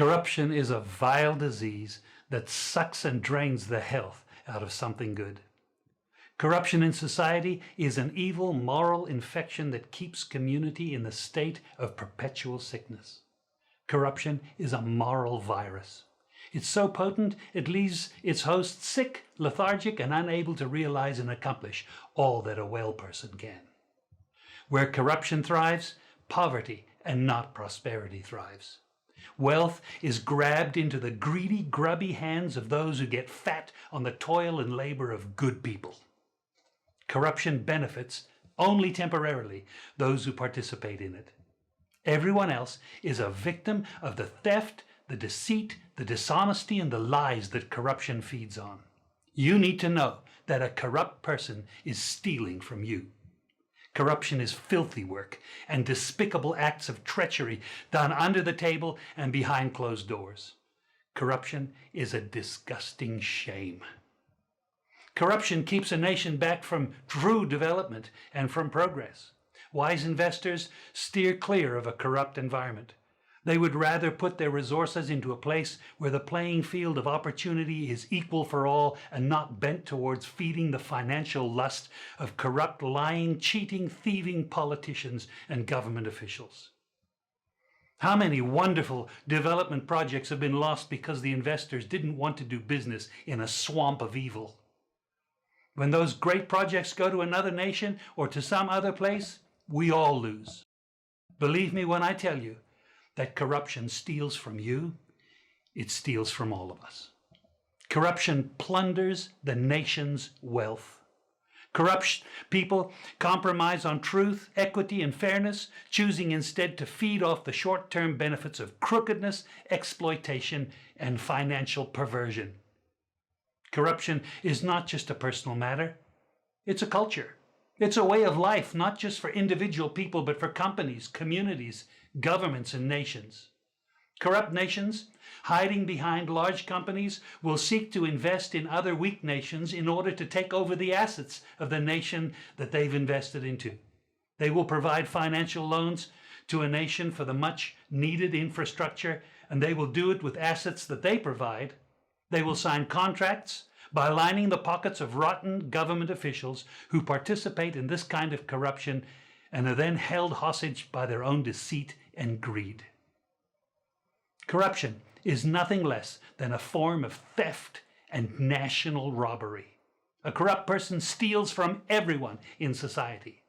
Corruption is a vile disease that sucks and drains the health out of something good. Corruption in society is an evil moral infection that keeps community in the state of perpetual sickness. Corruption is a moral virus. It's so potent it leaves its host sick, lethargic, and unable to realize and accomplish all that a well person can. Where corruption thrives, poverty and not prosperity thrives. Wealth is grabbed into the greedy, grubby hands of those who get fat on the toil and labor of good people. Corruption benefits, only temporarily, those who participate in it. Everyone else is a victim of the theft, the deceit, the dishonesty, and the lies that corruption feeds on. You need to know that a corrupt person is stealing from you. Corruption is filthy work and despicable acts of treachery done under the table and behind closed doors. Corruption is a disgusting shame. Corruption keeps a nation back from true development and from progress. Wise investors steer clear of a corrupt environment. They would rather put their resources into a place where the playing field of opportunity is equal for all and not bent towards feeding the financial lust of corrupt, lying, cheating, thieving politicians and government officials. How many wonderful development projects have been lost because the investors didn't want to do business in a swamp of evil? When those great projects go to another nation or to some other place, we all lose. Believe me when I tell you that corruption steals from you, it steals from all of us. Corruption plunders the nation's wealth. Corrupt people compromise on truth, equity, and fairness, choosing instead to feed off the short-term benefits of crookedness, exploitation, and financial perversion. Corruption is not just a personal matter, it's a culture. It's a way of life, not just for individual people, but for companies, communities, governments, and nations. Corrupt nations, hiding behind large companies, will seek to invest in other weak nations in order to take over the assets of the nation that they've invested into. They will provide financial loans to a nation for the much needed infrastructure, and they will do it with assets that they provide. They will sign contracts by lining the pockets of rotten government officials who participate in this kind of corruption and are then held hostage by their own deceit and greed. Corruption is nothing less than a form of theft and national robbery. A corrupt person steals from everyone in society.